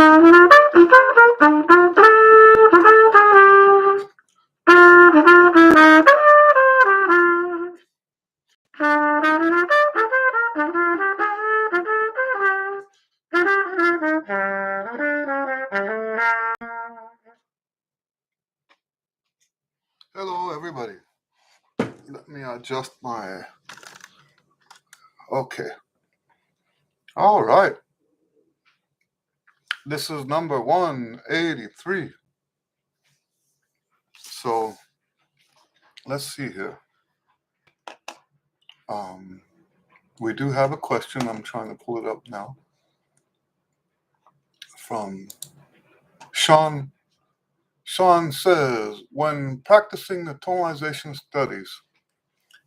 Hello, everybody. Let me adjust my. Okay. All right. This is number 183. So let's see here. We do have a question. I'm trying to pull it up now. From Sean. Sean says, when practicing the tonalization studies,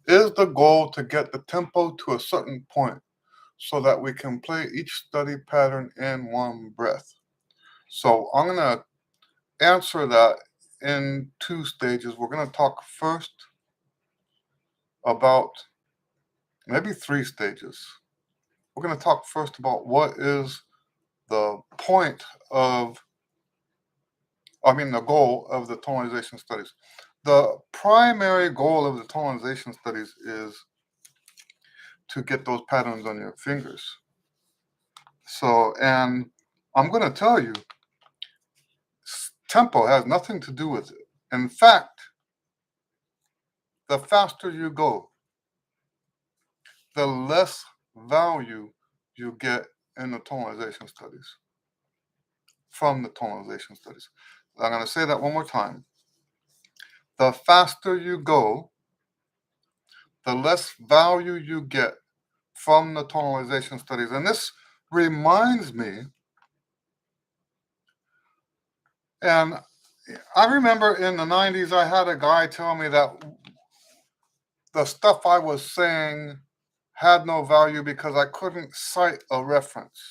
is the goal to get the tempo to a certain point so that we can play each study pattern in one breath? So I'm going to answer that in two stages. We're going to talk first about maybe three stages. We're going to talk first about what is the point of, the goal of the tonalization studies. The primary goal of the tonalization studies is to get those patterns on your fingers. So, and I'm going to tell you, tempo has nothing to do with it. In fact, the faster you go, the less value you get in the tonalization studies, from the tonalization studies. I'm going to say that one more time. The faster you go, the less value you get from the tonalization studies. And this reminds me, and I remember in the 90s, I had a guy tell me that the stuff I was saying had no value because I couldn't cite a reference.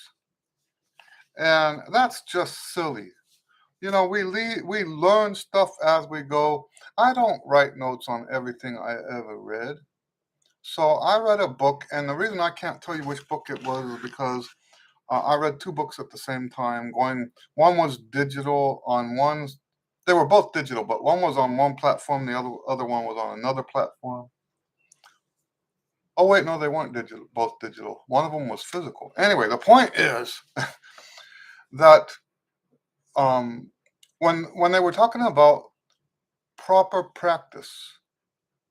And that's just silly. You know, we learn stuff as we go. I don't write notes on everything I ever read. So I read a book, and the reason I can't tell you which book it was is because I read two books at the same time. One was digital on one. They were both digital, but one was on one platform, the other one was on another platform. Oh wait, no, they weren't digital. Both digital. One of them was physical. Anyway, the point is that when they were talking about proper practice.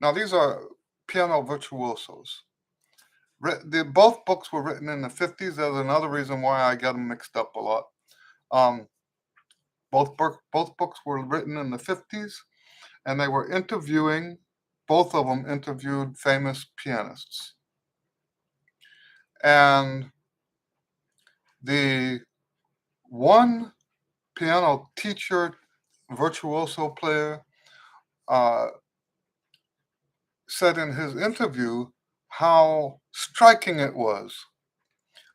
Now these are piano virtuosos. Both books were written in the 50s. There's another reason why I get them mixed up a lot. Both books were written in the 50s, and they were interviewing. Both of them interviewed famous pianists, and the one piano teacher, virtuoso player, said in his interview how striking it was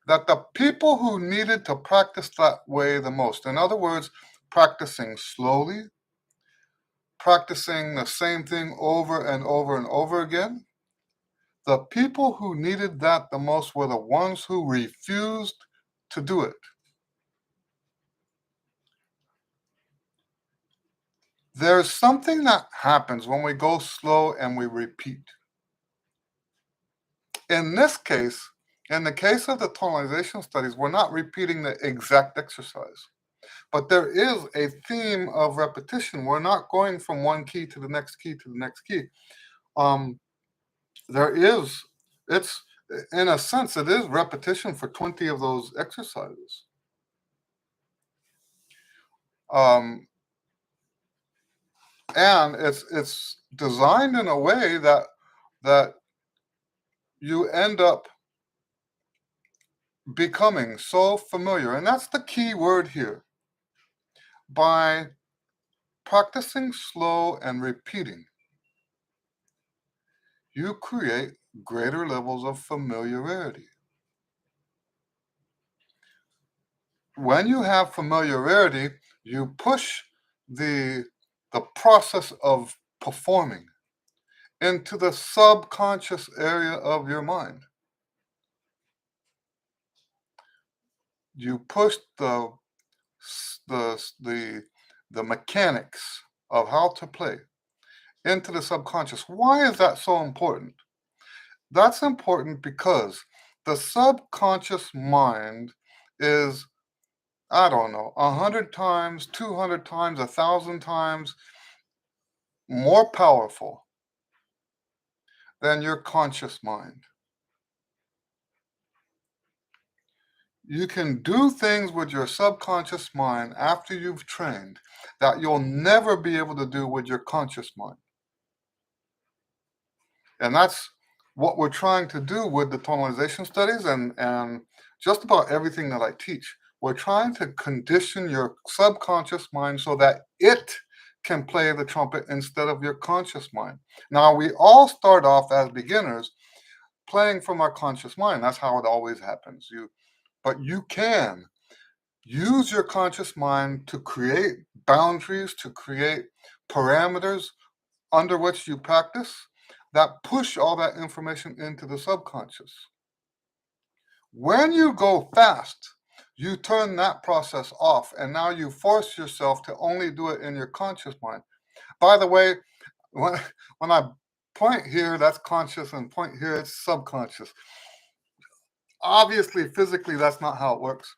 that the people who needed to practice that way the most, in other words, practicing slowly, practicing the same thing over and over and over again, the people who needed that the most were the ones who refused to do it. There's something that happens when we go slow and we repeat. In this case, in the case of the tonalization studies, we're not repeating the exact exercise, but there is a theme of repetition. We're not going from one key to the next key to the next key. It's in a sense, it is repetition for 20 of those exercises. And it's designed in a way that you end up becoming so familiar, and that's the key word here. By practicing slow and repeating, you create greater levels of familiarity. When you have familiarity, you push the process of performing into the subconscious area of your mind. You push the the mechanics of how to play into the subconscious. Why is that so important? That's important because the subconscious mind is, I don't know, 100 times, 200 times, 1,000 times more powerful than your conscious mind. You can do things with your subconscious mind after you've trained that you'll never be able to do with your conscious mind. And that's what we're trying to do with the tonalization studies and just about everything that I teach. We're trying to condition your subconscious mind so that it can play the trumpet instead of your conscious mind. Now, we all start off as beginners playing from our conscious mind. That's how it always happens. But you can use your conscious mind to create boundaries, to create parameters under which you practice that push all that information into the subconscious. When you go fast, you turn that process off, and now you force yourself to only do it in your conscious mind. By the way, when, when I point here, that's conscious, and point here, it's subconscious. Obviously, physically, that's not how it works.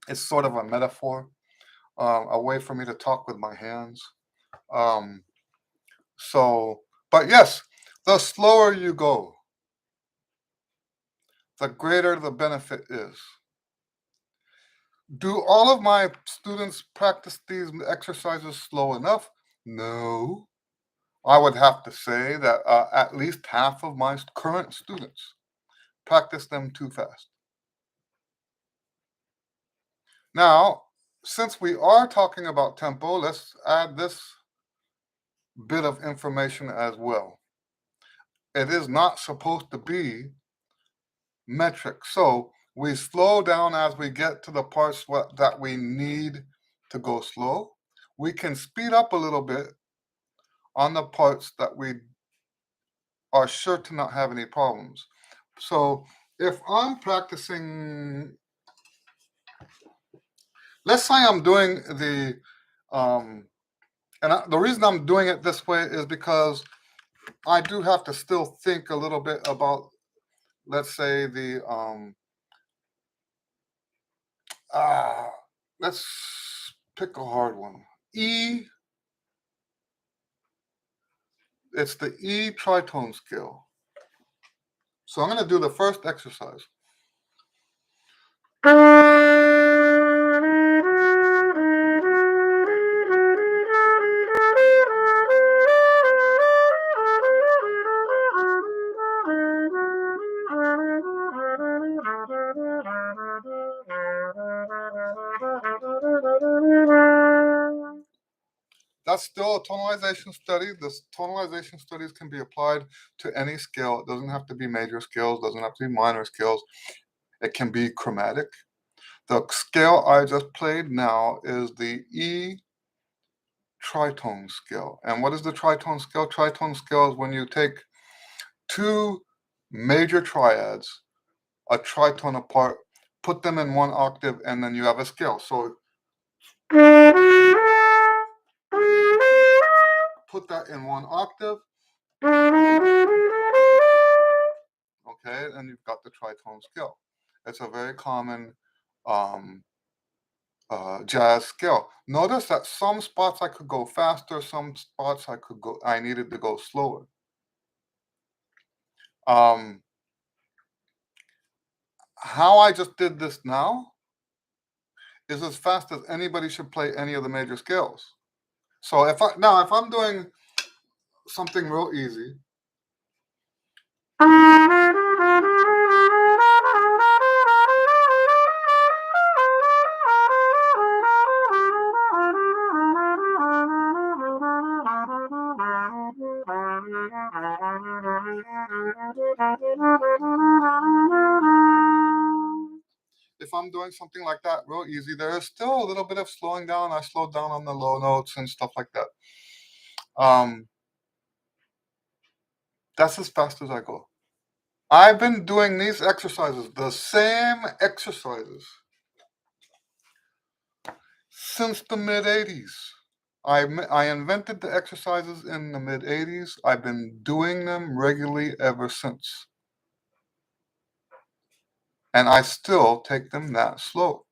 It's sort of a metaphor, a way for me to talk with my hands. Um, but yes, the slower you go, the greater the benefit is. Do all of my students practice these exercises slow enough? No. I would have to say that at least half of my current students practice them too fast. Now, since we are talking about tempo, let's add this bit of information as well. It is not supposed to be metric. So we slow down as we get to the parts that we need to go slow. We can speed up a little bit on the parts that we are sure to not have any problems. So if I'm practicing, let's say I'm doing the reason I'm doing it this way is because I do have to still think a little bit about, let's say, let's pick a hard one. E, it's the E tritone scale. So I'm going to do the first exercise. That's still a tonalization study. This tonalization studies can be applied to any scale. It doesn't have to be major scales, doesn't have to be minor scales. It can be chromatic. The scale I just played now is the E tritone scale. And what is the tritone scale? Tritone scale is when you take two major triads, a tritone apart, put them in one octave, and then you have a scale. So put that in one octave. Okay, and you've got the tritone scale. It's a very common jazz scale. Notice that some spots I could go faster, some spots I needed to go slower. How I just did this now is as fast as anybody should play any of the major scales. So if I'm doing something real easy, if I'm doing something like that real easy, there is still a little bit of slowing down. I slowed down on the low notes and stuff like that. That's as fast as I go. I've been doing these exercises, the same exercises, since the mid-'80s. I invented the exercises in the mid-'80s. I've been doing them regularly ever since. And I still take them that slow.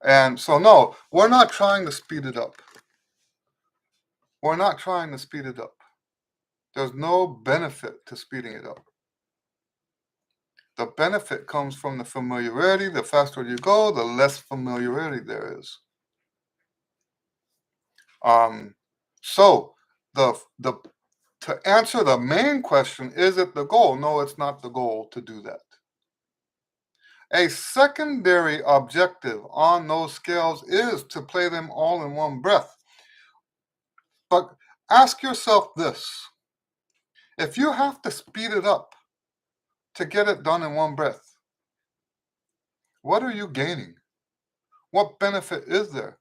And so, no, we're not trying to speed it up. We're not trying to speed it up. There's no benefit to speeding it up. The benefit comes from the familiarity. The faster you go, the less familiarity there is. So the to answer the main question, is it the goal? No, it's not the goal to do that. A secondary objective on those scales is to play them all in one breath. But ask yourself this: if you have to speed it up to get it done in one breath, what are you gaining? What benefit is there?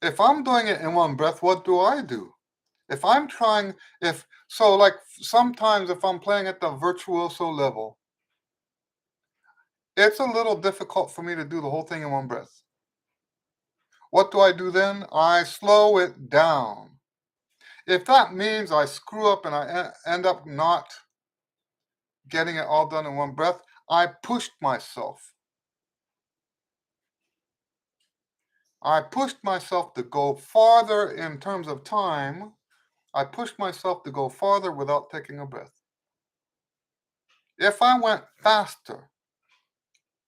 If I'm doing it in one breath, what do I do? If I'm trying, if so, like sometimes if I'm playing at the virtuoso level, it's a little difficult for me to do the whole thing in one breath. What do I do then? I slow it down. If that means I screw up and I end up not getting it all done in one breath, I pushed myself. I pushed myself to go farther in terms of time. I pushed myself to go farther without taking a breath. If I went faster,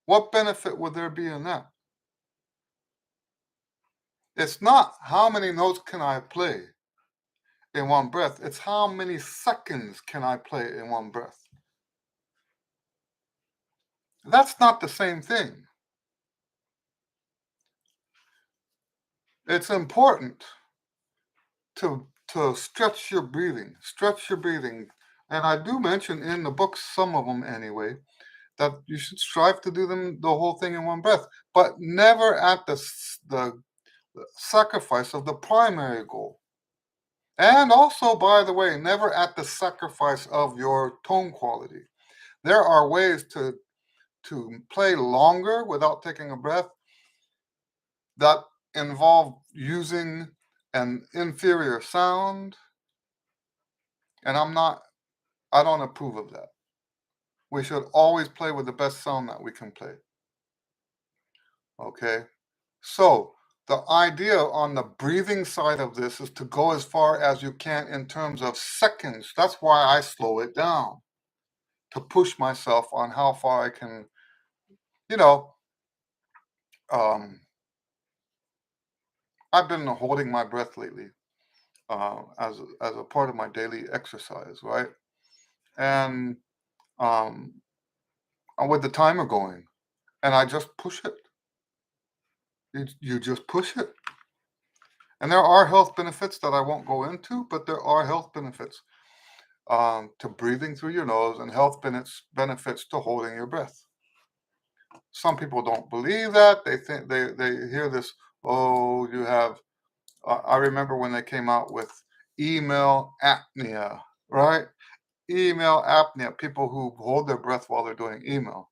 what benefit would there be in that? It's not how many notes can I play in one breath. It's how many seconds can I play in one breath. That's not the same thing. It's important to stretch your breathing. Stretch your breathing. And I do mention in the book, some of them anyway, that you should strive to do them the whole thing in one breath, but never at the sacrifice of the primary goal. And also, by the way, never at the sacrifice of your tone quality. There are ways to play longer without taking a breath that involve using an inferior sound, and I don't approve of that. We should always play with the best sound that we can play. Okay? So, the idea on the breathing side of this is to go as far as you can in terms of seconds. That's why I slow it down, to push myself on how far I can, you know, I've been holding my breath lately as a part of my daily exercise, right? And um, with the timer going, and I just push it. You just push it. And there are health benefits that I won't go into, but there are health benefits to breathing through your nose and health benefits to holding your breath. Some people don't believe that. They think they hear this, oh, you have, I remember when they came out with email apnea, right? Email apnea, people who hold their breath while they're doing email.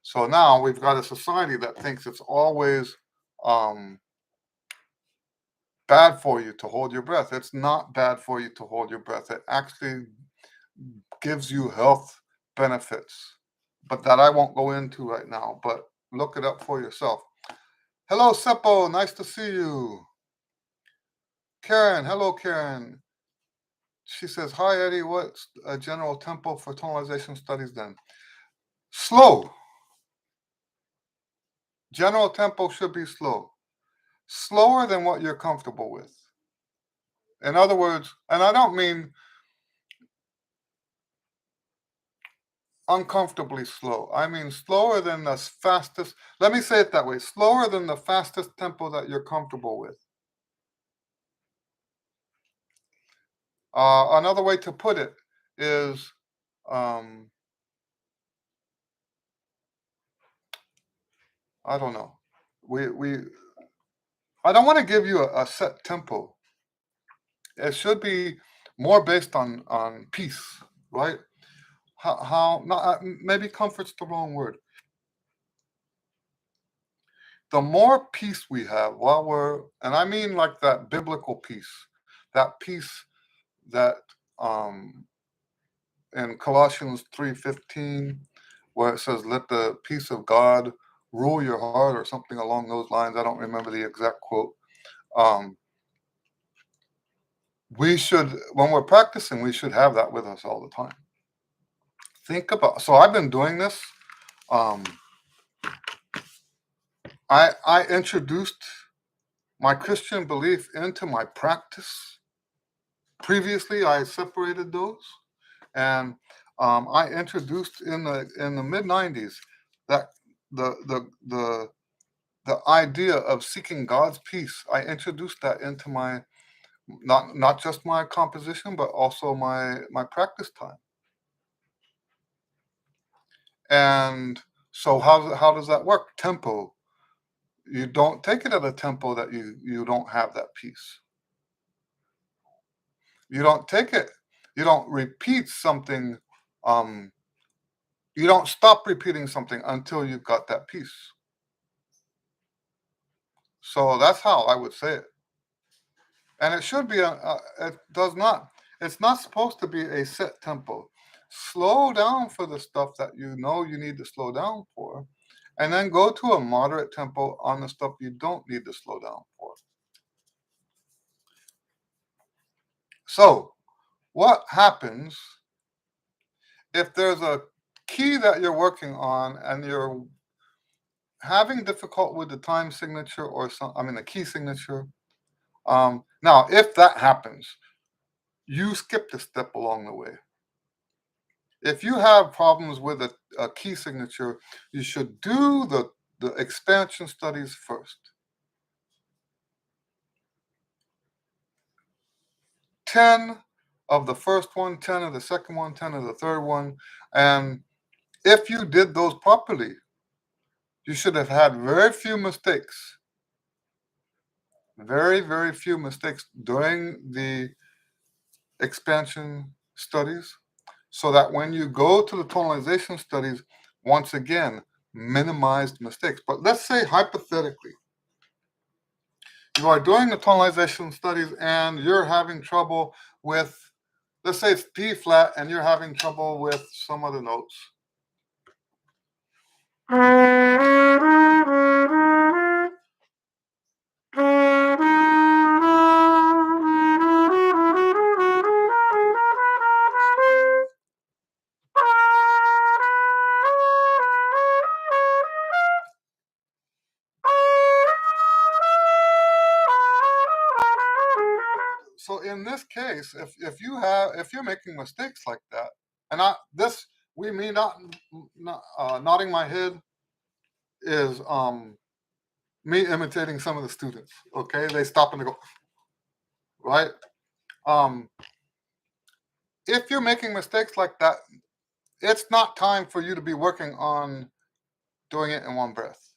So now we've got a society that thinks it's always bad for you to hold your breath. It's not bad for you to hold your breath. It actually gives you health benefits, but that I won't go into right now. But look it up for yourself. Hello, Seppo. Nice to see you. Karen. Hello, Karen. She says, hi, Eddie. What's a general tempo for tonalization studies then? Slow. General tempo should be slow. Slower than what you're comfortable with. In other words, and I don't mean uncomfortably slow. I mean slower than the fastest. Let me say it that way. Slower than the fastest tempo that you're comfortable with. Another way to put it is I don't know. I don't want to give you a set tempo. It should be more based on peace, right? How not maybe comfort's the wrong word. the more peace we have while we're, and I mean like that biblical peace, that peace that um, in Colossians 3:15, where it says, "Let the peace of God rule your heart," or something along those lines. I don't remember the exact quote. Um, we should, when we're practicing, we should have that with us all the time. Think about. So I've been doing this. Um, I introduced my Christian belief into my practice. Previously, I separated those, and I introduced in the mid '90s that the the the the idea of seeking God's peace. I introduced that into my not just my composition, but also my practice time. And so how does that work? Tempo. You don't take it at a tempo that you don't have that peace. You don't take it. You don't repeat something. Um, you don't stop repeating something until you've got that peace. So that's how I would say it. And it should be it does not. It's not supposed to be a set tempo. Slow down for the stuff that you know you need to slow down for, and then go to a moderate tempo on the stuff you don't need to slow down for. So, what happens if there's a key that you're working on and you're having difficult with the time signature or some, I mean, the key signature? Now, if that happens, you skipped a step along the way. If you have problems with a key signature, you should do the expansion studies first. 10 of the first one, 10 of the second one, 10 of the third one. And if you did those properly, you should have had very few mistakes. Very, very few mistakes during the expansion studies, so that when you go to the tonalization studies, once again, minimized mistakes. But let's say hypothetically, you are doing the tonalization studies and you're having trouble with, let's say it's D flat and you're having trouble with some of the notes. So in this case, if you're making mistakes like that, and we me not nodding my head is me imitating some of the students. Okay, they stop and they go, right. Um, if you're making mistakes like that, it's not time for you to be working on doing it in one breath.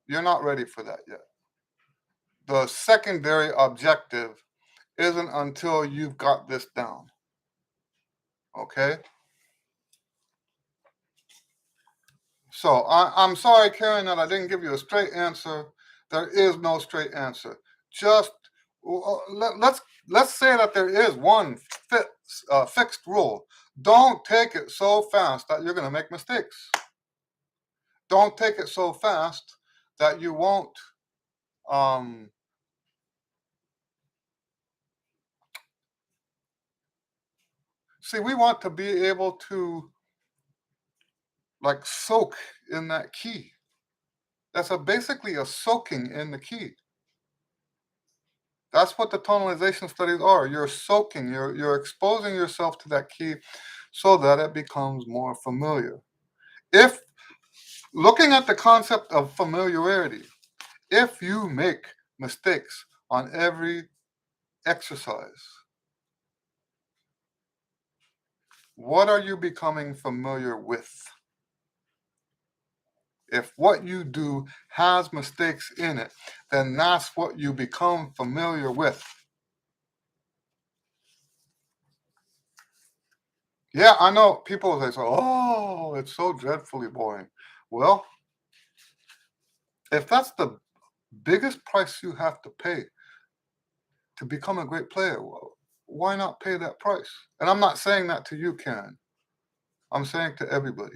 You're not ready for that yet. The secondary objective isn't until you've got this down. Okay. So I'm sorry, Karen, that I didn't give you a straight answer. There is no straight answer. Just let's say that there is one fixed rule. Don't take it so fast that you're going to make mistakes. Don't take it so fast that you won't. See, we want to be able to like soak in that key. That's basically a soaking in the key. That's what the tonalization studies are. You're soaking, you're exposing yourself to that key so that it becomes more familiar. If looking at the concept of familiarity, if you make mistakes on every exercise, what are you becoming familiar with? If what you do has mistakes in it, then that's what you become familiar with. Yeah, I know people say, so, oh, it's so dreadfully boring. Well, If that's the biggest price you have to pay to become a great player, well, why not pay that price? And I'm not saying that to you, Karen. I'm saying to everybody.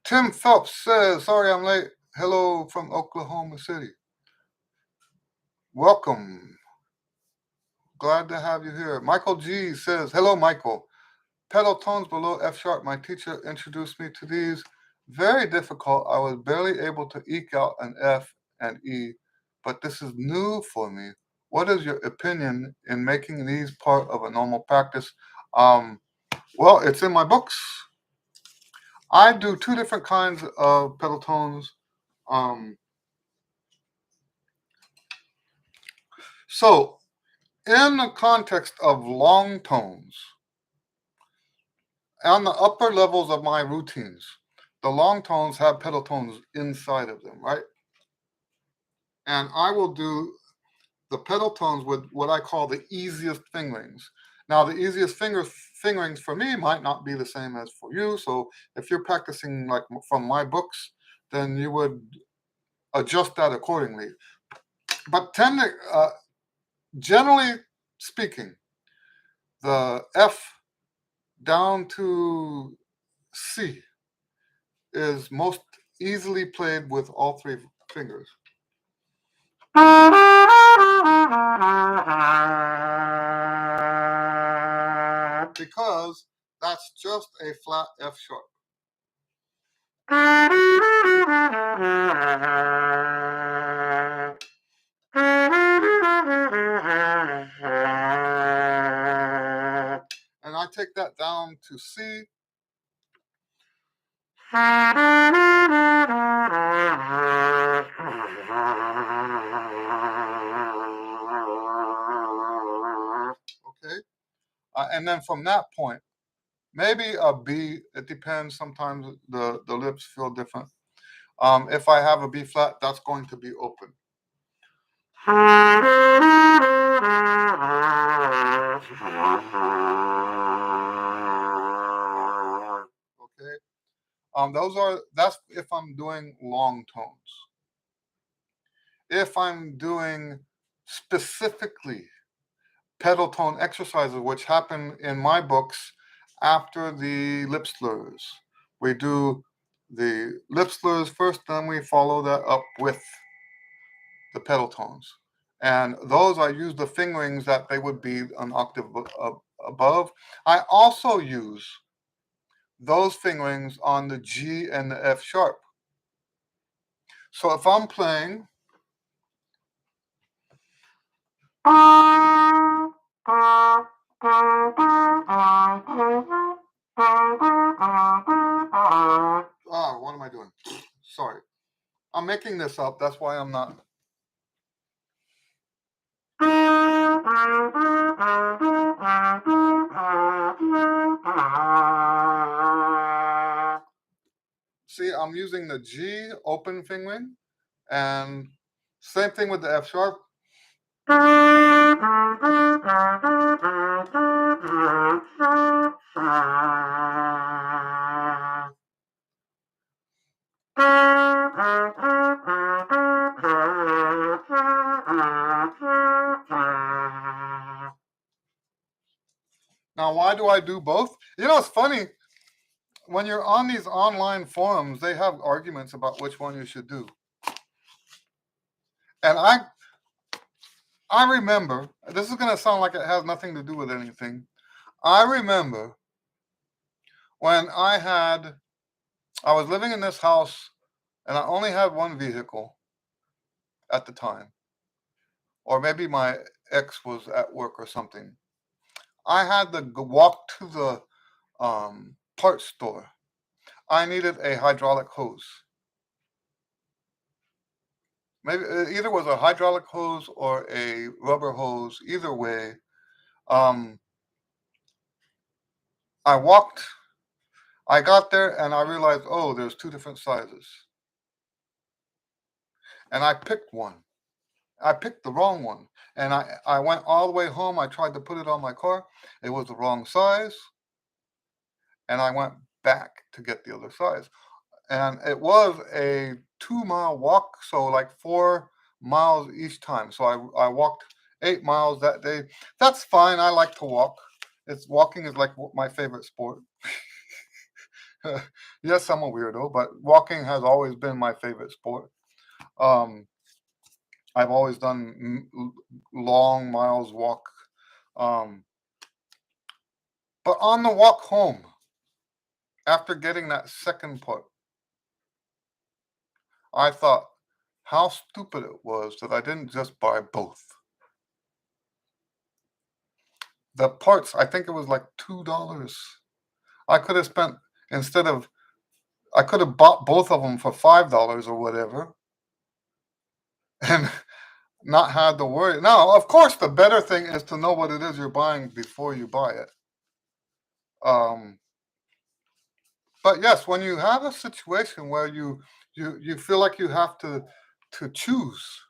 Tim Phelps says, sorry I'm late. Hello from Oklahoma City. Welcome. Glad to have you here. Michael G says, hello, Michael. Pedal tones below F sharp. My teacher introduced me to these. Very difficult. I was barely able to eke out an F and E, but this is new for me. What is your opinion in making these part of a normal practice? Well, it's in my books. I do two different kinds of pedal tones. So, in the context of long tones, on the upper levels of my routines, the long tones have pedal tones inside of them, right? And I will do the pedal tones with what I call the easiest fingerings. Now, the easiest fingerings for me might not be the same as for you. So if you're practicing like from my books, then you would adjust that accordingly. But generally speaking, the F down to C is most easily played with all three fingers. Because that's just a flat F sharp. And I take that down to C. Okay. And then from that point, maybe a B, it depends. Sometimes the lips feel different. If I have a B flat, that's going to be open. Okay. That's if I'm doing long tones. If I'm doing specifically pedal tone exercises, which happen in my books after the lip slurs. We do the lip slurs first, then we follow that up with the pedal tones. And those I use the fingerings that they would be an octave above. I also use those fingerings on the G and the F sharp. So if I'm playing what am I doing? Sorry. I'm making this up. That's why I'm not. See, I'm using the G open fingering, and same thing with the F sharp. Now, why do I do both? You know, it's funny. When you're on these online forums, they have arguments about which one you should do. And I remember, this is going to sound like it has nothing to do with anything. I remember when I was living in this house and I only had one vehicle at the time. Or maybe my ex was at work or something. I had to walk to the parts store. I needed a hydraulic hose. Maybe it either was a hydraulic hose or a rubber hose. Either way, I got there and I realized, oh, there's two different sizes. And I picked one. I picked the wrong one. And I went all the way home. I tried to put it on my car. It was the wrong size. And I went back to get the other size. and it was a 2 mile walk, so like 4 miles each time. So I walked 8 miles that day. That's fine. I like to walk. It's walking is like my favorite sport. Yes, I'm a weirdo, but walking has always been my favorite sport. Um, I've always done long miles walk. Um, but on the walk home, after getting that second part, I thought how stupid it was that I didn't just buy both. The parts, I think it was like $2. I could have spent instead of I could have bought both of them for $5 or whatever, and not had to worry. Now, of course, the better thing is to know what it is you're buying before you buy it. Um, but yes, when you have a situation where you feel like you have to choose,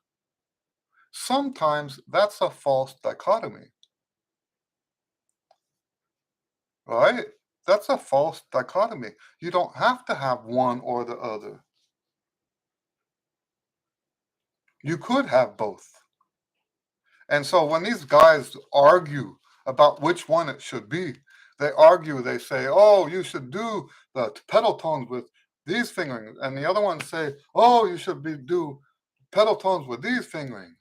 sometimes that's a false dichotomy, right? That's a false dichotomy. You don't have to have one or the other. You could have both. And so when these guys argue about which one it should be, they argue, they say, oh, you should do the pedal tones with these fingerings. And the other ones say, oh, you should do pedal tones with these fingerings.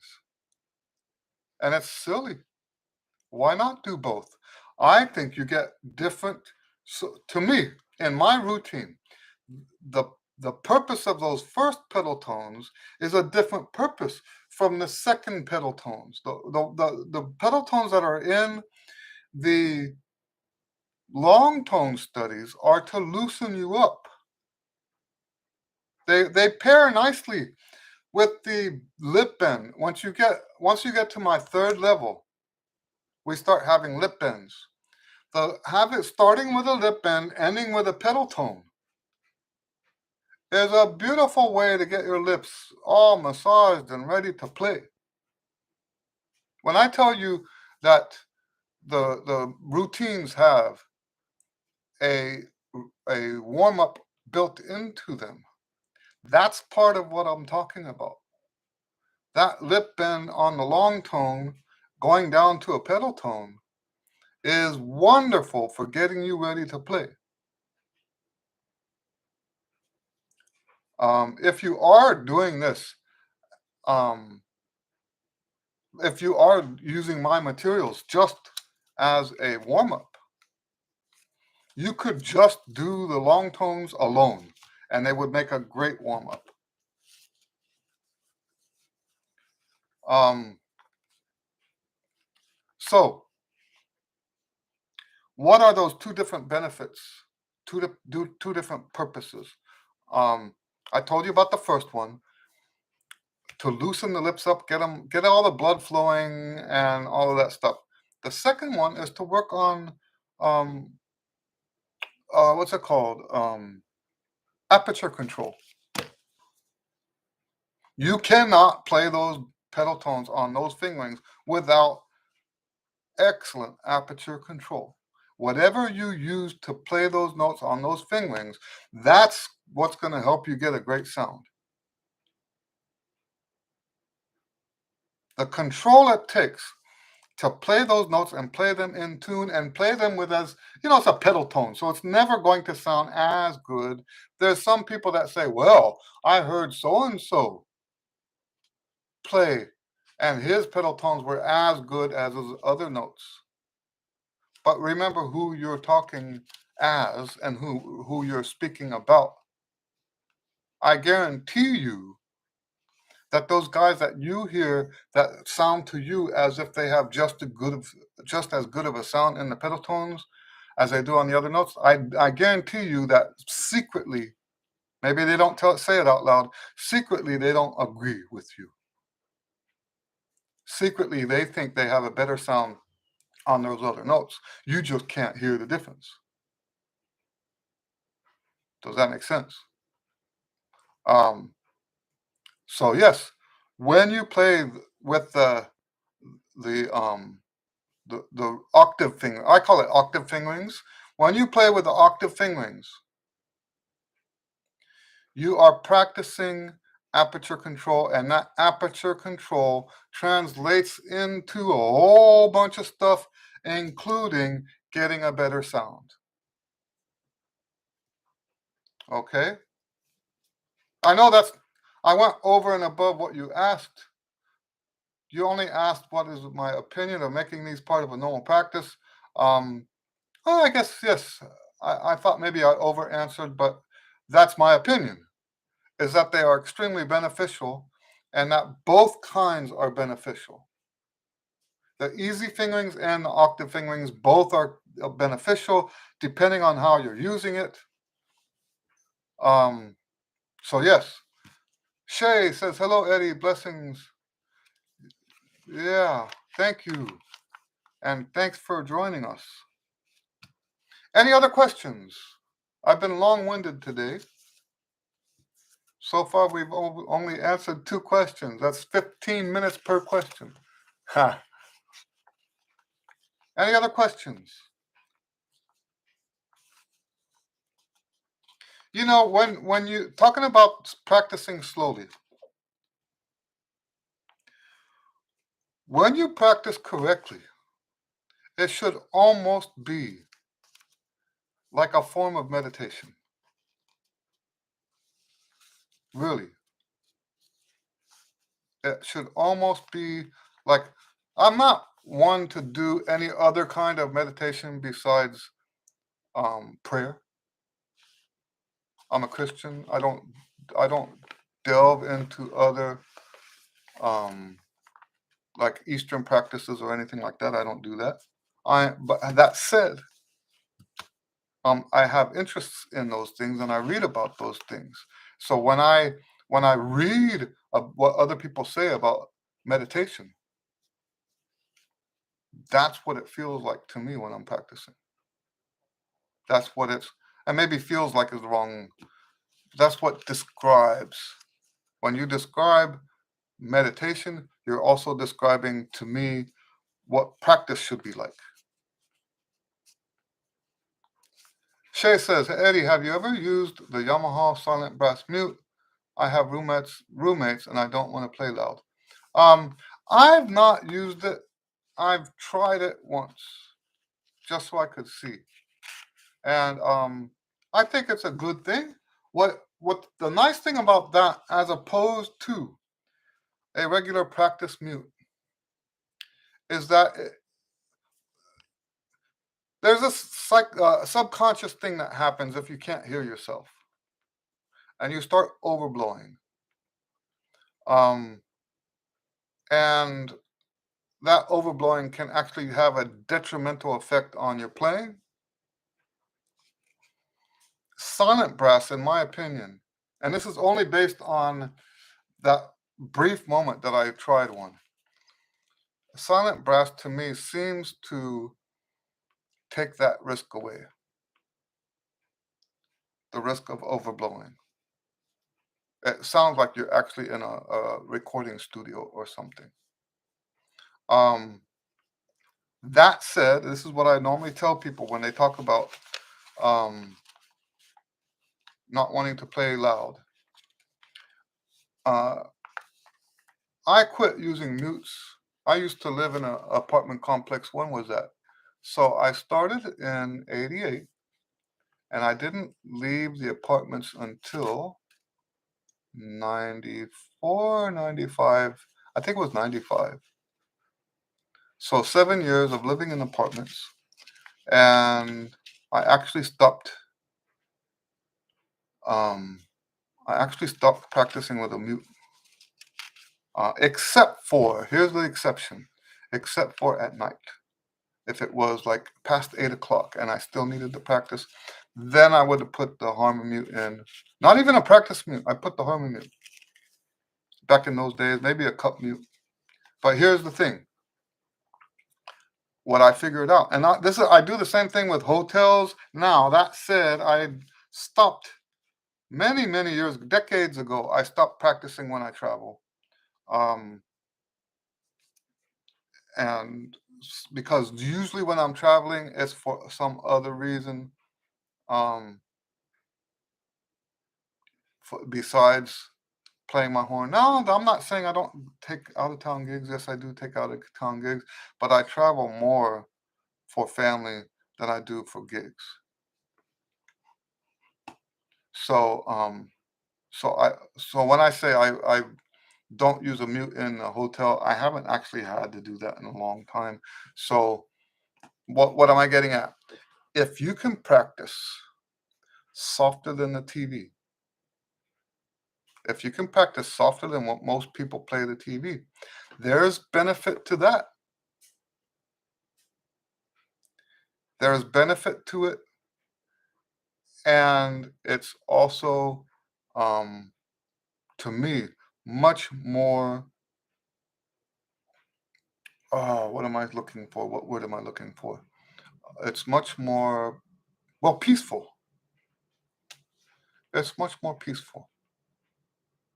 And it's silly. Why not do both? I think you get different. So to me, in my routine, the the purpose of those first pedal tones is a different purpose from the second pedal tones. The pedal tones that are in the long tone studies are to loosen you up. They pair nicely with the lip bend. Once you get to my third level, we start having lip bends. Have it starting with a lip bend, ending with a pedal tone is a beautiful way to get your lips all massaged and ready to play. When I tell you that the routines have a a warm up built into them, that's part of what I'm talking about. That lip bend on the long tone going down to a pedal tone is wonderful for getting you ready to play. If you are doing this, um, if you are using my materials just as a warm up, you could just do the long tones alone, and they would make a great warm up. Um, so, what are those two different benefits? Two different purposes. Um, I told you about the first one to loosen the lips up, get all the blood flowing, and all of that stuff. The second one is to work on um, what's it called? Aperture control. You cannot play those pedal tones on those fingerings without excellent aperture control. Whatever you use to play those notes on those fingerings, that's what's going to help you get a great sound. The control it takes to play those notes and play them in tune and play them with it's a pedal tone, so it's never going to sound as good. There's some people that say, well, I heard so and so play and his pedal tones were as good as his other notes. But remember who you're talking as and who you're speaking about. I guarantee you that those guys that you hear that sound to you as if they have just as good of a sound in the pedal tones as they do on the other notes, I guarantee you that secretly, maybe they don't say it out loud, secretly they don't agree with you. Secretly they think they have a better sound on those other notes. You just can't hear the difference. Does that make sense? Um, so yes, when you play with the the octave finger, I call it octave fingerings. When you play with the octave fingerings, You are practicing aperture control, and that aperture control translates into a whole bunch of stuff, including getting a better sound. Okay? I know I went over and above what you asked. You only asked what is my opinion of making these part of a normal practice. Um, well, I guess, yes, I thought maybe I over answered, but that's my opinion, is that they are extremely beneficial and that both kinds are beneficial. The easy fingerings and the octave fingerings both are beneficial depending on how you're using it. Um, so, yes. Shay says, hello, Eddie. Blessings. Yeah, thank you. And thanks for joining us. Any other questions? I've been long-winded today. So far, we've only answered 2 questions. That's 15 minutes per question. Ha. Any other questions? You know, when you talking about practicing slowly, when you practice correctly, it should almost be like a form of meditation. Really. It should almost be like, I'm not one to do any other kind of meditation besides prayer. I'm a Christian. I don't delve into other um, like Eastern practices or anything like that. I don't do that. But that said, I have interests in those things and I read about those things. So when I read what other people say about meditation, that's what it feels like to me when I'm practicing. That's what it's, and maybe feels like is wrong. That's what describes. When you describe meditation, you're also describing to me what practice should be like. Shay says, Eddie, have you ever used the Yamaha silent brass mute? I have roommates, and I don't want to play loud. I've not used it. I've tried it once, just so I could see, and I think it's a good thing. What the nice thing about that, as opposed to a regular practice mute, is that there's a subconscious thing that happens if you can't hear yourself, and you start overblowing. Um, and that overblowing can actually have a detrimental effect on your playing. Silent brass, in my opinion, and this is only based on that brief moment that I tried one. Silent brass to me seems to take that risk away, the risk of overblowing. It sounds like you're actually in a recording studio or something. Um, that said, this is what I normally tell people when they talk about um, not wanting to play loud. I quit using mutes. I used to live in an apartment complex. When was that? So I started in 88 and I didn't leave the apartments until 94, 95. I think it was 95. So 7 years of living in apartments. And I actually stopped. Um, I actually stopped practicing with a mute. Except for, here's the exception, except for at night. If it was like past 8 o'clock and I still needed to practice, then I would have put the harmony mute in. Not even a practice mute. I put the harmony mute. Back in those days, maybe a cup mute. But here's the thing. What I figured out, and I do the same thing with hotels now. That said, I stopped many years, decades ago. I stopped practicing when I travel, and because usually when I'm traveling, it's for some other reason. Um, besides playing my horn. No, I'm not saying I don't take out of town gigs. Yes, I do take out of town gigs, but I travel more for family than I do for gigs. So so when I say I don't use a mute in a hotel, I haven't actually had to do that in a long time. So what am I getting at? If you can practice softer than the TV, if you can practice softer than what most people play the TV, there's benefit to that. There's benefit to it, and it's also, um, to me, much more. What am I looking for? What word am I looking for? It's much more, well, peaceful. It's much more peaceful.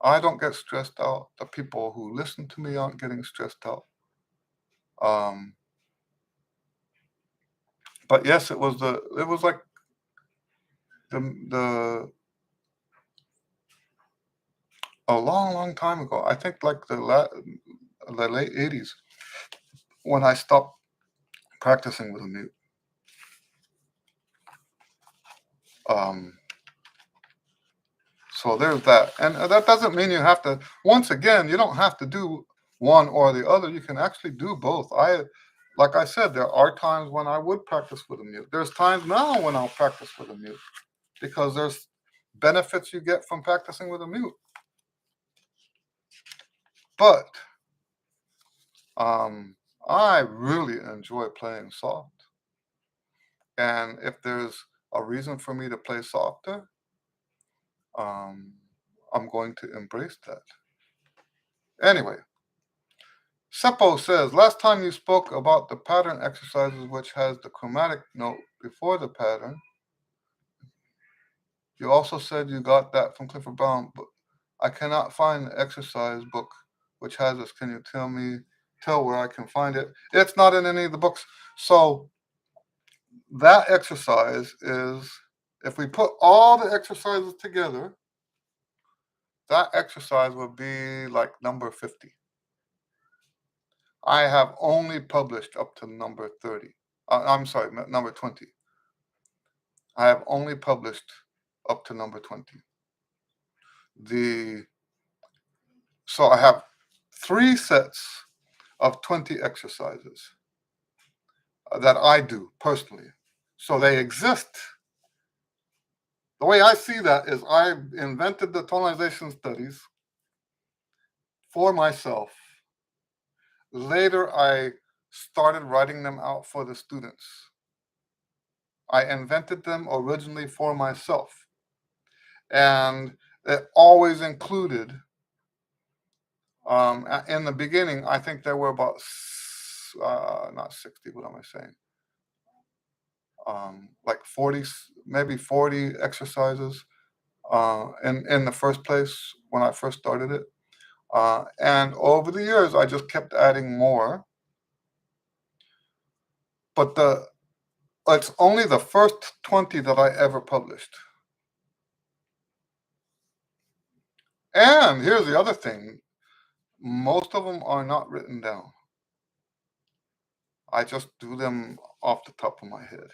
I don't get stressed out. The people who listen to me aren't getting stressed out. Um, but yes, it was like the a long, long time ago. I think like the late '80s when I stopped practicing with a mute. Um, so there's that, and that doesn't mean you have to. Once again, you don't have to do one or the other. You can actually do both. Like I said, there are times when I would practice with a mute. There's times now when I'll practice with a mute because there's benefits you get from practicing with a mute. But I really enjoy playing soft, and if there's a reason for me to play softer, um, I'm going to embrace that. Anyway, Seppo says, last time you spoke about the pattern exercises, which has the chromatic note before the pattern. You also said you got that from Clifford Brown, but I cannot find the exercise book which has this. Can you tell where I can find it? It's not in any of the books. So that exercise is, if we put all the exercises together, that exercise would be like number 50. I have only published up to number 30. I'm sorry, number 20. I have only published up to number 20. So I have 3 sets of 20 exercises that I do personally. So they exist. The way I see that is I invented the tonalization studies for myself. Later, I started writing them out for the students. I invented them originally for myself. And it always included, in the beginning, I think there were about, not 60, what am I saying? Like 40, maybe 40 exercises in the first place when I first started it. And over the years, I just kept adding more. But it's only the first 20 that I ever published. And here's the other thing. Most of them are not written down. I just do them off the top of my head.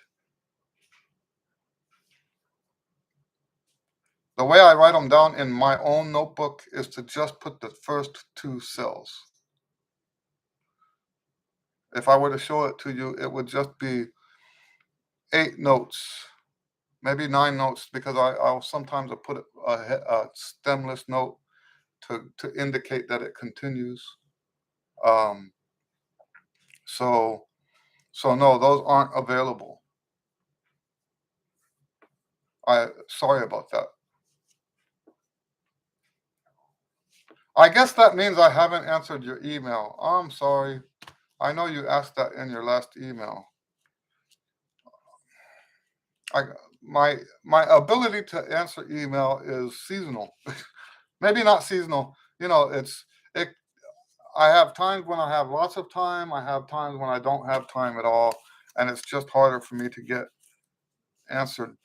The way I write them down in my own notebook is to just put the first 2 cells. If I were to show it to you, it would just be 8 notes, maybe 9 notes, because I'll sometimes put a stemless note to indicate that it continues. Um, so no, those aren't available. Sorry about that. I guess that means I haven't answered your email. I'm sorry. I know you asked that in your last email. My ability to answer email is seasonal. Maybe not seasonal. It. I have times when I have lots of time. I have times when I don't have time at all, and it's just harder for me to get answered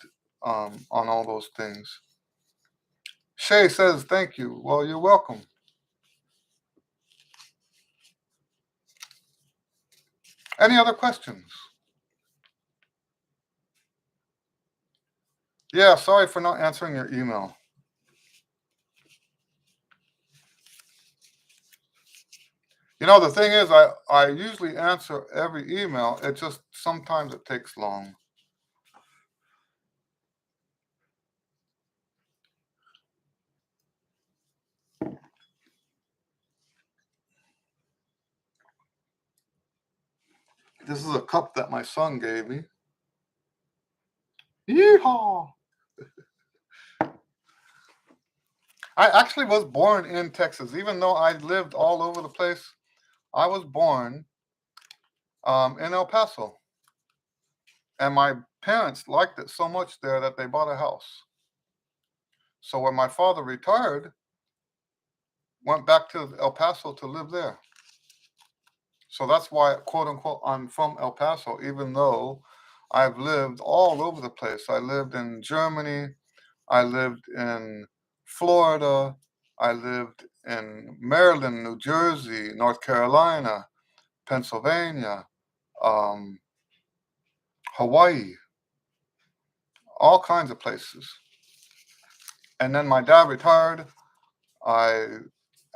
on all those things. Shay says thank you. Well, you're welcome. Any other questions? Yeah, sorry for not answering your email. You know, the thing is, I usually answer every email. It just sometimes it takes long. This is a cup that my son gave me. Yeehaw! I actually was born in Texas, even though I lived all over the place. I was born in El Paso, and my parents liked it so much there that they bought a house. So when my father retired, went back to El Paso to live there. So that's why, quote unquote, I'm from El Paso, even though I've lived all over the place. I lived in Germany, I lived in Florida, I lived in Maryland, New Jersey, North Carolina, Pennsylvania, um, Hawaii, all kinds of places. And then my dad retired. I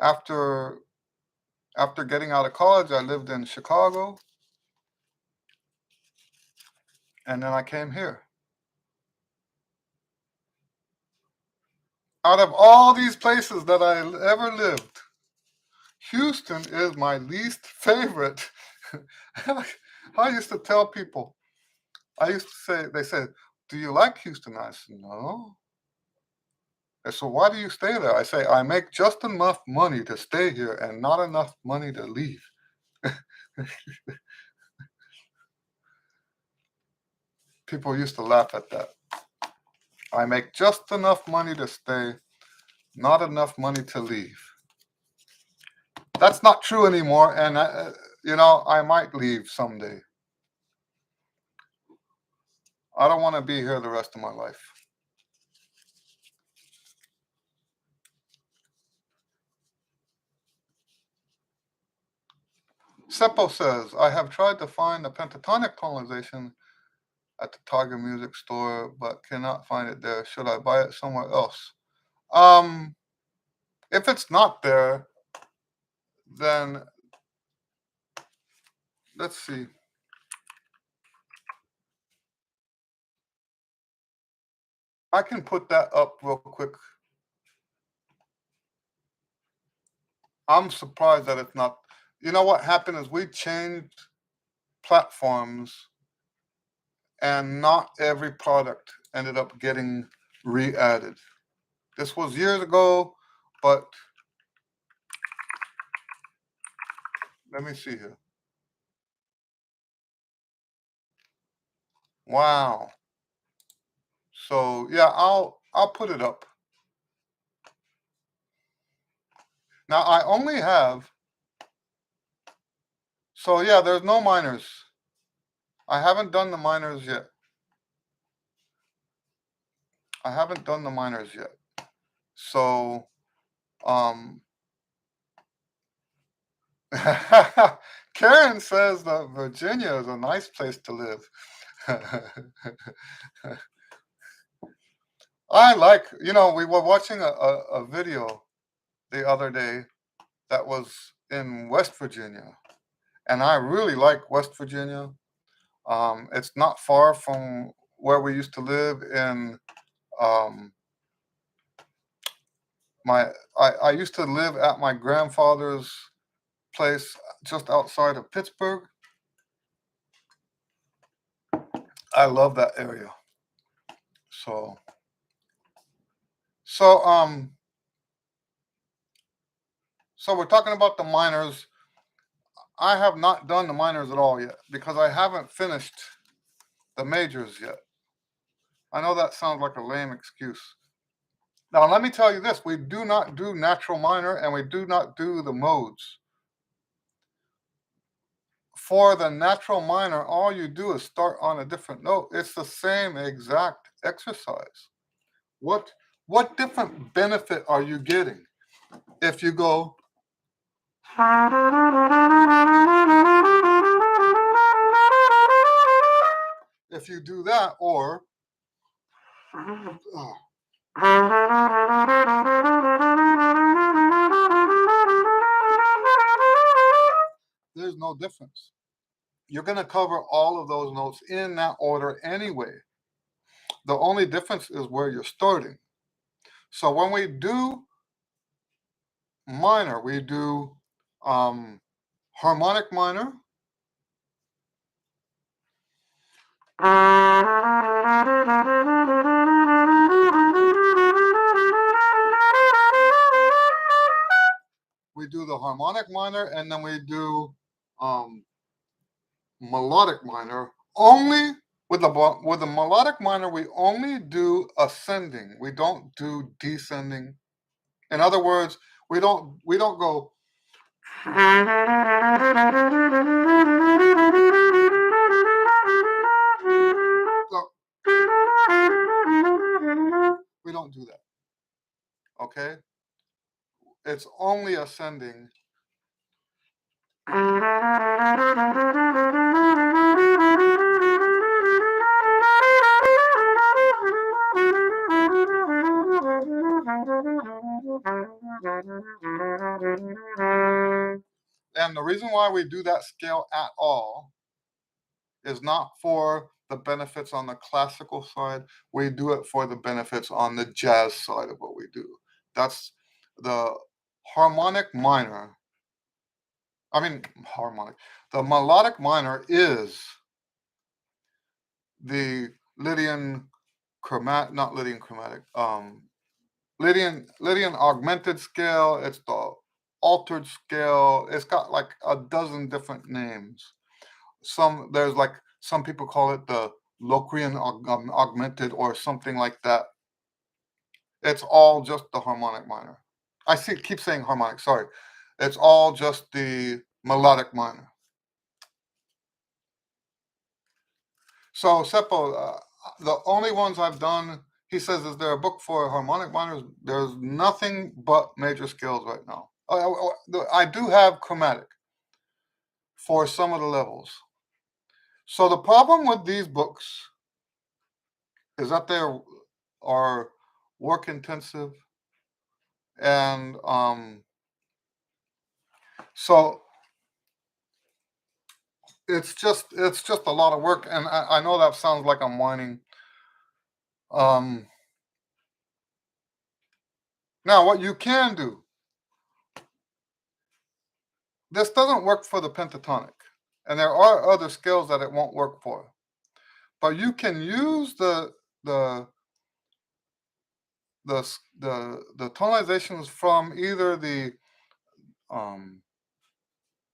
after after getting out of college, I lived in Chicago, and then I came here. Out of all these places that I ever lived, Houston is my least favorite. I used to tell people, I used to say, they said, "Do you like Houston?" I said, "No." They said, "Why do you stay there?" I say, "I make just enough money to stay here and not enough money to leave." People used to laugh at that. I make just enough money to stay, not enough money to leave. That's not true anymore, and I might leave someday. I don't want to be here the rest of my life. Seppo says, I have tried to find the pentatonic tonalization at the Target Music Store, but cannot find it there. Should I buy it somewhere else? Um, if it's not there, then let's see. I can put that up real quick. I'm surprised that it's not. You know what happened is we changed platforms and not every product ended up getting re-added. This was years ago, but let me see here. Wow. So yeah, I'll put it up. Now I only have, so yeah, there's no minors. I haven't done the minors yet. I haven't done the minors yet. So um Karen says that Virginia is a nice place to live. I like, we were watching a video the other day that was in West Virginia, and I really like West Virginia. It's not far from where we used to live in um, I used to live at my grandfather's place just outside of Pittsburgh. I love that area. So so um so we're talking about the minors. I have not done the minors at all yet because I haven't finished the majors yet. I know that sounds like a lame excuse. Now let me tell you this, we do not do natural minor and we do not do the modes. For the natural minor, all you do is start on a different note. It's the same exact exercise. What What different benefit are you getting if you go? If you do that, or oh, there's no difference. You're going to cover all of those notes in that order anyway. The only difference is where you're starting. So when we do minor, we do harmonic minor, we do the harmonic minor, and then we do melodic minor. Only with the melodic minor, we only do ascending. We don't do descending. In other words, we don't go. So, we don't do that. Okay, it's only ascending. And the reason why we do that scale at all is not for the benefits on the classical side. We do it for the benefits on the jazz side of what we do. That's the harmonic minor. I mean, harmonic. The melodic minor is the Lydian chromatic, not Lydian chromatic, Lydian augmented scale. It's the altered scale. It's got like a dozen different names. There's like some people call it the Locrian augmented or something like that. It's all just the harmonic minor. Keep saying harmonic. Sorry, it's all just the melodic minor. So Seppo, the only ones I've done, he says, is there a book for harmonic minors? There's nothing but major scales right now. I do have chromatic for some of the levels. So the problem with these books is that they are work intensive, and so it's just a lot of work. And I know that sounds like I'm whining. Now what you can do, this doesn't work for the pentatonic, and there are other scales that it won't work for, but you can use the tonalizations from either the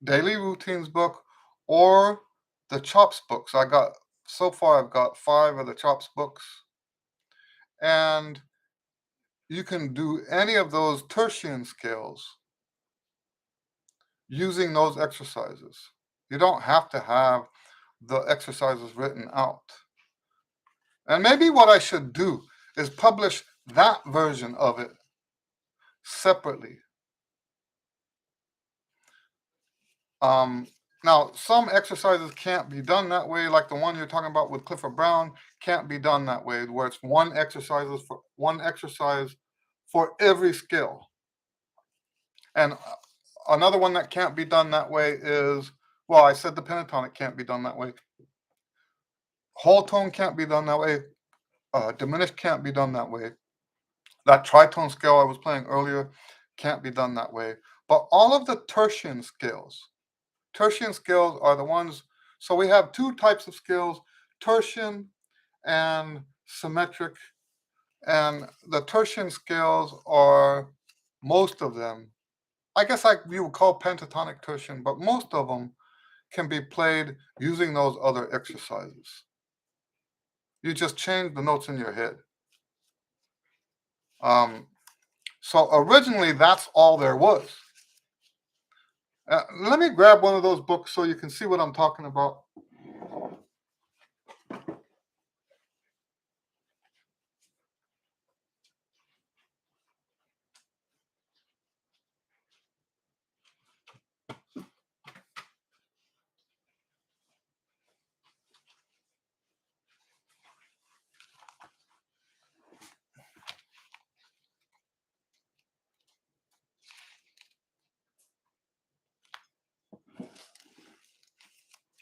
daily routines book or the chops books. I've got 5 of the chops books, and you can do any of those tertian scales using those exercises. You don't have to have the exercises written out. And maybe what I should do is publish that version of it separately. Now, some exercises can't be done that way, like the one you're talking about with Clifford Brown can't be done that way, where it's one exercise for every skill. And another one that can't be done that way is, well, I said the pentatonic can't be done that way. Whole tone can't be done that way. Diminished can't be done that way. That tritone scale I was playing earlier can't be done that way. But all of the tertian scales are the ones. So we have 2 types of scales, tertian and symmetric. And the tertian scales are, most of them, I guess you would call pentatonic tertian, but most of them can be played using those other exercises. You just change the notes in your head. So originally, that's all there was. Let me grab one of those books so you can see what I'm talking about.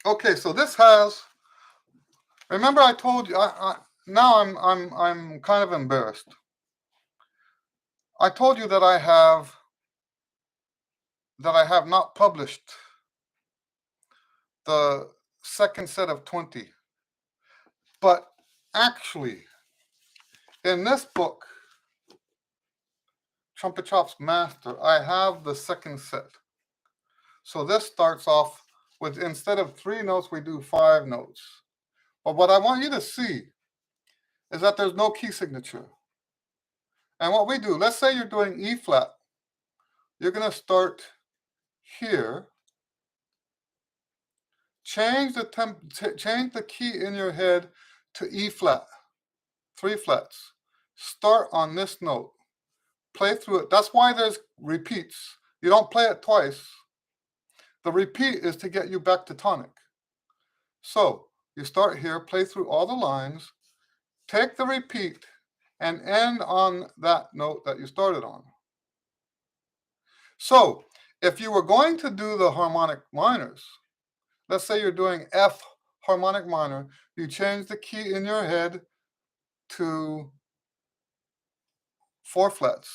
Okay, so this has. Remember, I told you. Now I'm kind of embarrassed. I told you that I have not published the second set of 20, but actually, in this book, Trumpet Chop's Master, I have the second set. So this starts off with, instead of 3 notes, we do 5 notes. But what I want you to see is that there's no key signature. And what we do, let's say you're doing E flat. You're going to start here. Change the key in your head to E flat, 3 flats. Start on this note. Play through it. That's why there's repeats. You don't play it twice. The repeat is to get you back to tonic. So you start here, play through all the lines, take the repeat, and end on that note that you started on. So if you were going to do the harmonic minors, let's say you're doing F harmonic minor, you change the key in your head to 4 flats.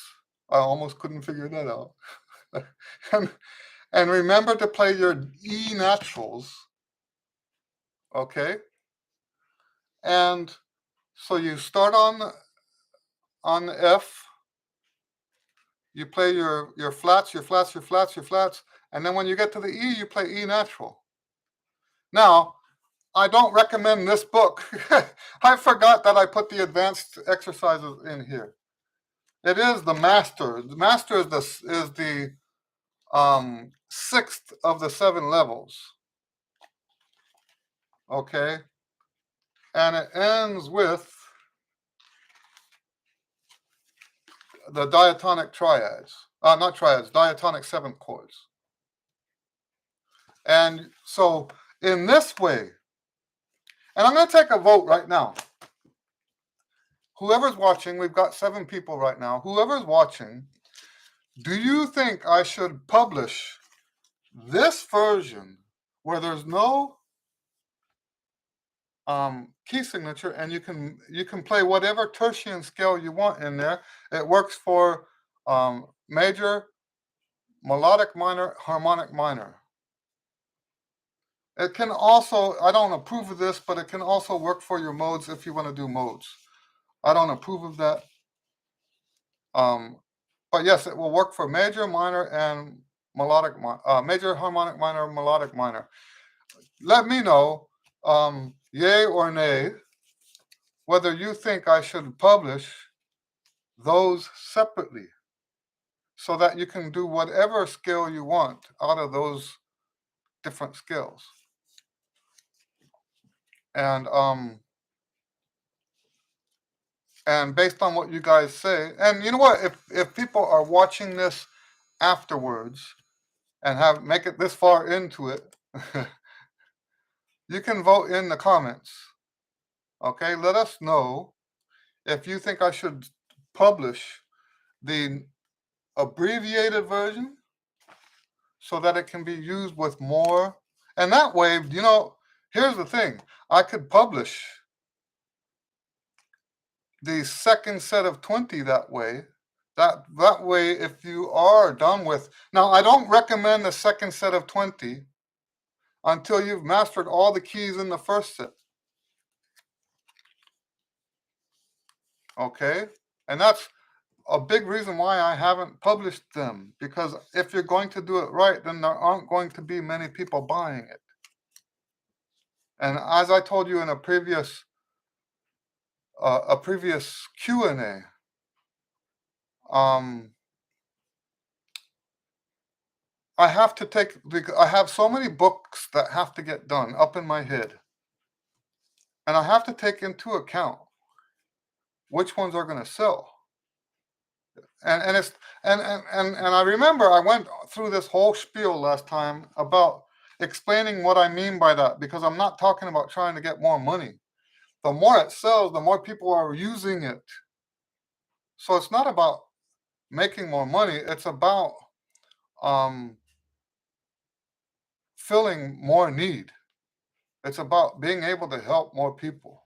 I almost couldn't figure that out. and remember to play your E naturals, okay? And so you start on F, you play your flats, your flats, your flats, your flats, and then when you get to the E, you play E natural. Now, I don't recommend this book. I forgot that I put the advanced exercises in here. It is the master. The master is the 6th of the 7 levels. Okay, and it ends with the diatonic triads. Not triads, diatonic 7th chords. And so in this way, and I'm going to take a vote right now. Whoever's watching, we've got 7 people right now. Whoever's watching, do you think I should publish this version where there's no key signature, and you can play whatever tertian scale you want in there? It works for major, melodic minor, harmonic minor. It can also, I don't approve of this, but it can also work for your modes if you want to do modes. I don't approve of that. But yes, it will work for major, minor, and melodic, major, harmonic minor, melodic minor. Let me know, yay or nay, whether you think I should publish those separately so that you can do whatever scale you want out of those different scales. And based on what you guys say, and you know what, if people are watching this afterwards and make it this far into it, you can vote in the comments. Okay, let us know if you think I should publish the abbreviated version so that it can be used with more. And that way, here's the thing. I could publish the second set of 20 that way. That way, if you are done with... Now, I don't recommend the second set of 20 until you've mastered all the keys in the first set. Okay? And that's a big reason why I haven't published them, because if you're going to do it right, then there aren't going to be many people buying it. And as I told you in a previous Q and A, I have so many books that have to get done up in my head, and I have to take into account which ones are going to sell. And I remember I went through this whole spiel last time about explaining what I mean by that, because I'm not talking about trying to get more money. The more it sells, the more people are using it. So it's not about making more money. It's about filling more need. It's about being able to help more people.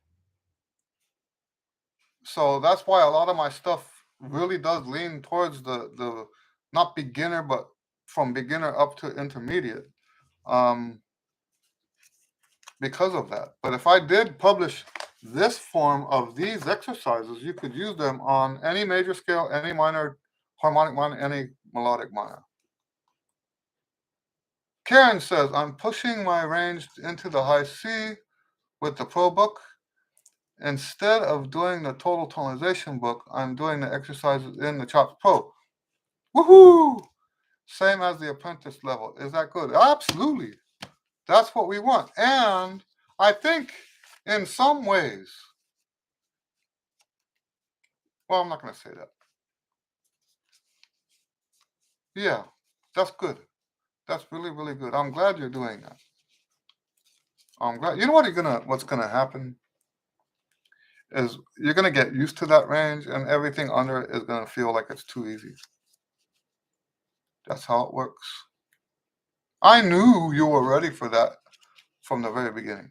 So that's why a lot of my stuff really does lean towards the not beginner, but from beginner up to intermediate, um, because of that. But if I did publish this form of these exercises, you could use them on any major scale, any minor harmonic minor, any melodic minor. Karen says, I'm pushing my range into the high C with the Pro book. Instead of doing the total tonalization book, I'm doing the exercises in the Chops Pro. Woohoo! Same as the apprentice level. Is that good? Absolutely. That's what we want. And I think in some ways, well, I'm not going to say that. Yeah, that's good. That's really, really good. I'm glad you're doing that. I'm glad. You know what's gonna happen is you're gonna get used to that range, and everything under it is gonna feel like it's too easy. That's how it works. I knew you were ready for that from the very beginning.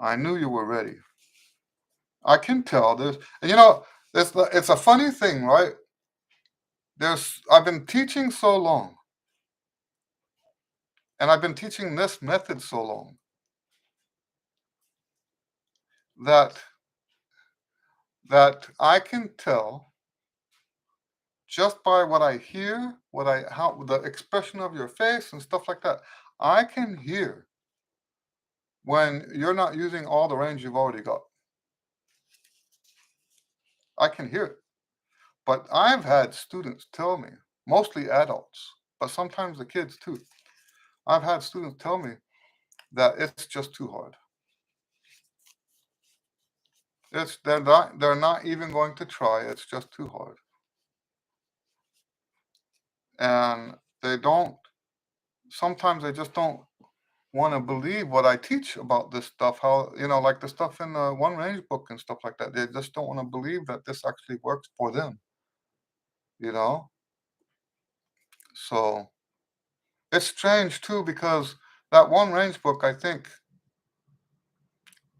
I knew you were ready. I can tell. It's a funny thing, right? I've been teaching so long, and I've been teaching this method so long that I can tell just by what I hear, how the expression of your face and stuff like that. I can hear when you're not using all the range you've already got. I can hear it. But I've had students tell me, mostly adults, but sometimes the kids too. I've had students tell me that it's just too hard. They're not even going to try. It's just too hard. And sometimes they just don't want to believe what I teach about this stuff, how, like the stuff in the one range book and stuff like that. They just don't want to believe that this actually works for them, you know? So it's strange too, because that one range book,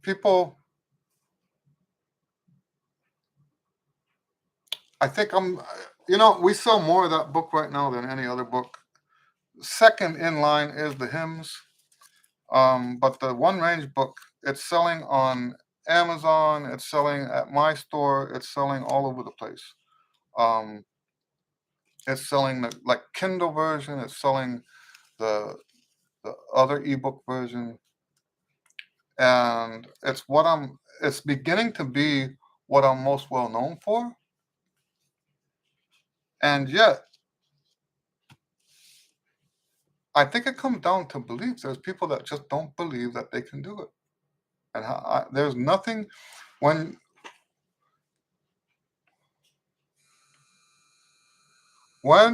people, I think I'm, we sell more of that book right now than any other book. Second in line is the hymns. But the one range book, it's selling on Amazon, it's selling at my store, it's selling all over the place. Um, it's selling the like Kindle version, it's selling the other ebook version, and it's beginning to be what I'm most well known for. And yet, I think it comes down to belief. There's people that just don't believe that they can do it, and there's nothing when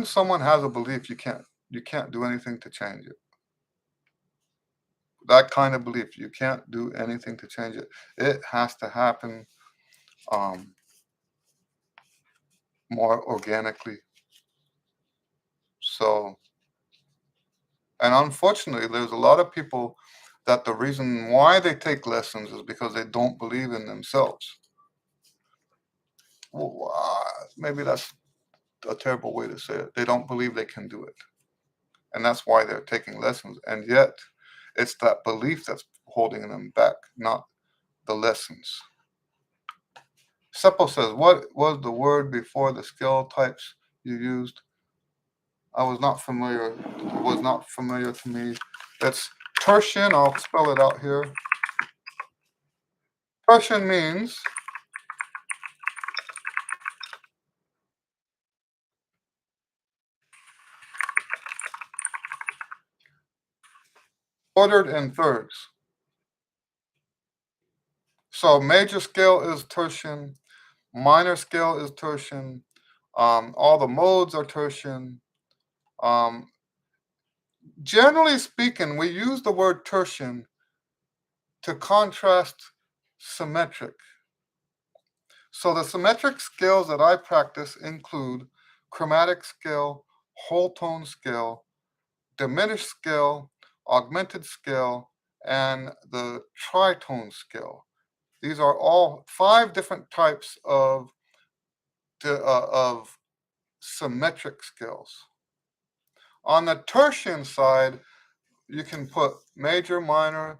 someone has a belief, you can't do anything to change it. That kind of belief, you can't do anything to change it. It has to happen more organically. So, and unfortunately, there's a lot of people that the reason why they take lessons is because they don't believe in themselves. Well, maybe that's a terrible way to say it. They don't believe they can do it. And that's why they're taking lessons. And yet, it's that belief that's holding them back, not the lessons. Seppo says, what was the word before the scale types you used? I was not familiar. It was not familiar to me. It's tertian. I'll spell it out here. Tertian means ordered in thirds. So major scale is tertian, minor scale is tertian, all the modes are tertian. Um, Generally speaking, we use the word tertian to contrast symmetric. So the symmetric scales that I practice include chromatic scale, whole tone scale, diminished scale, augmented scale, and the tritone scale. These are all 5 different types of symmetric scales. On the tertian side, you can put major, minor,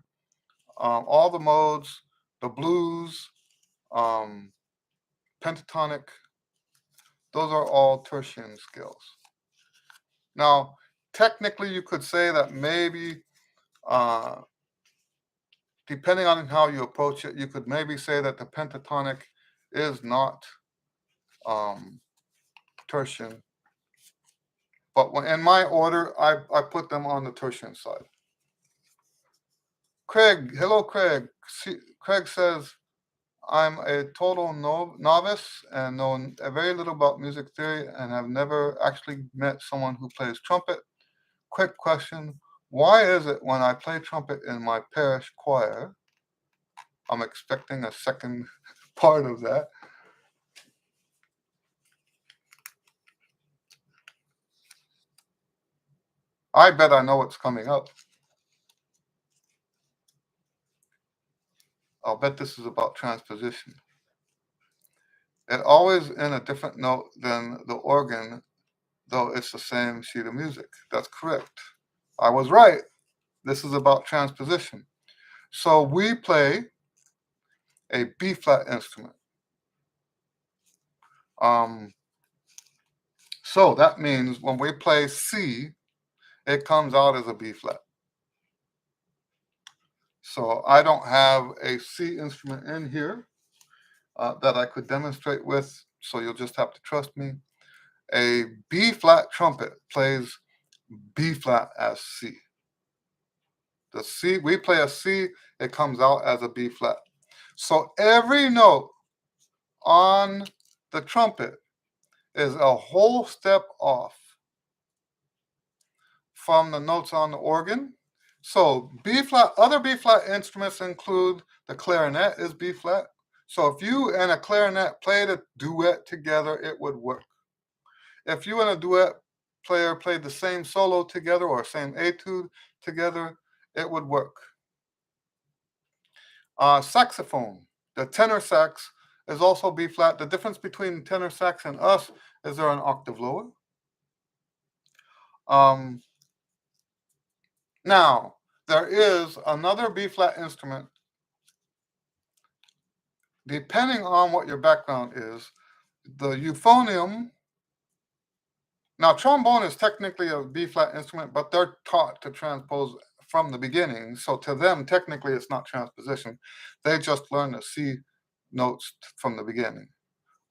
all the modes, the blues, pentatonic. Those are all tertian scales. Now, technically, you could say that maybe, depending on how you approach it, you could maybe say that the pentatonic is not tertian. But in my order, I put them on the tertian side. Craig, hello, Craig. Craig says, I'm a total novice and know very little about music theory and have never actually met someone who plays trumpet. Quick question. Why is it when I play trumpet in my parish choir, I'm expecting a second part of that. I bet I know what's coming up. I'll bet this is about transposition. It always in a different note than the organ, though it's the same sheet of music. That's correct. I was right. This is about transposition. So we play a B flat instrument. So that means when we play C, it comes out as a B flat. So I don't have a C instrument in here that I could demonstrate with, so you'll just have to trust me. A B flat trumpet plays B flat as C. The C, we play a C, it comes out as a B flat. So every note on the trumpet is a whole step off from the notes on the organ. So B flat, other B flat instruments include the clarinet is B flat. So if you and a clarinet played a duet together, it would work. If you and a duet player played the same solo together or same etude together, it would work. Saxophone, the tenor sax is also B flat. The difference between tenor sax and us is they're an octave lower. Now, there is another B flat instrument. Depending on what your background is, the euphonium. Now, trombone is technically a B flat instrument, but they're taught to transpose from the beginning. So to them, technically, it's not transposition. They just learn the C notes from the beginning.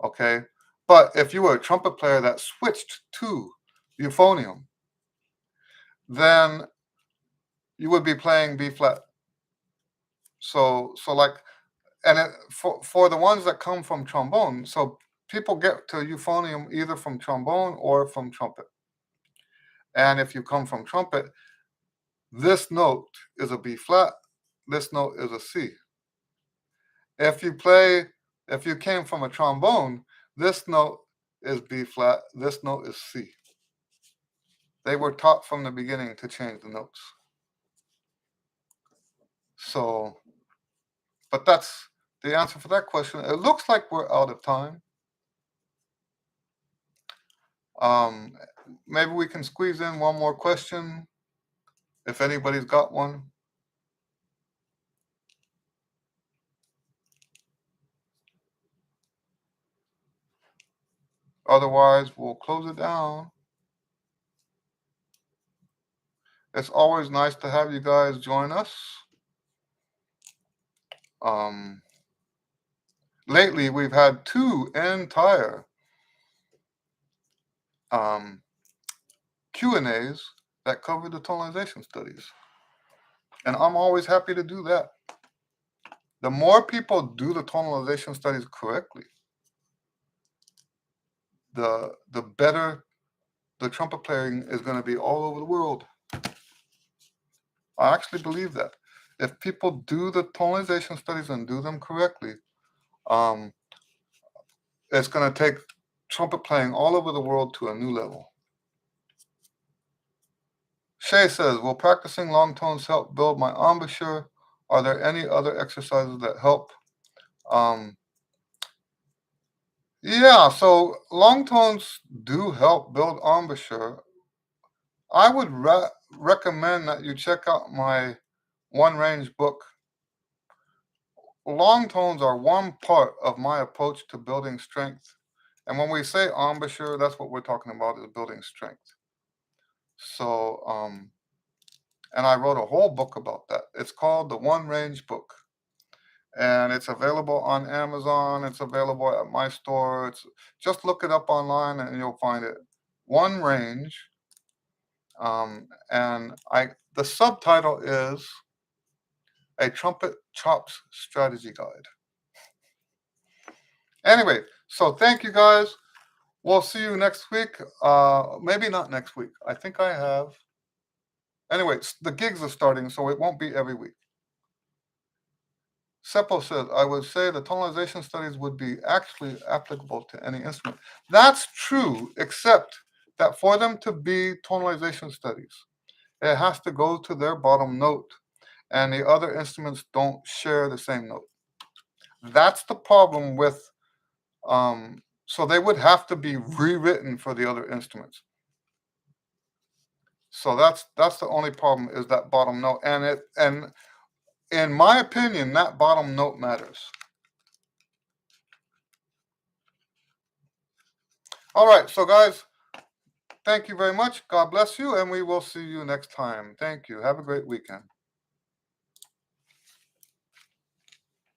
Okay. But if you were a trumpet player that switched to euphonium, then you would be playing B flat. So like, and for the ones that come from trombone, so people get to euphonium either from trombone or from trumpet. And if you come from trumpet, this note is a B flat, this note is a C. If you came from a trombone, this note is B flat, this note is C. They were taught from the beginning to change the notes. So, but that's the answer for that question. It looks like we're out of time. Maybe we can squeeze in one more question if anybody's got one. Otherwise, we'll close it down. It's always nice to have you guys join us. Lately, we've had 2 entire Q and A's that cover the tonalization studies. And I'm always happy to do that. The more people do the tonalization studies correctly, the better the trumpet playing is going to be all over the world. I actually believe that. If people do the tonalization studies and do them correctly, it's going to take trumpet playing all over the world to a new level. Shay says, will practicing long tones help build my embouchure? Are there any other exercises that help? Yeah, so long tones do help build embouchure. I would recommend that you check out my one range book. Long tones are one part of my approach to building strength. And when we say embouchure, that's what we're talking about, is building strength. So, and I wrote a whole book about that. It's called the One Range Book. And it's available on Amazon. It's available at my store. Just look it up online and you'll find it. One Range. And the subtitle is A Trumpet Chops Strategy Guide. Anyway, so thank you guys. We'll see you next week. Maybe not next week. I think I have. Anyway, the gigs are starting, so it won't be every week. Seppo says, I would say the tonalization studies would be actually applicable to any instrument. That's true, except that for them to be tonalization studies, it has to go to their bottom note, and the other instruments don't share the same note. That's the problem with, so they would have to be rewritten for the other instruments. So that's the only problem, is that bottom note, and in my opinion, that bottom note matters. All right, so guys, thank you very much. God bless you, and we will see you next time. Thank you. Have a great weekend.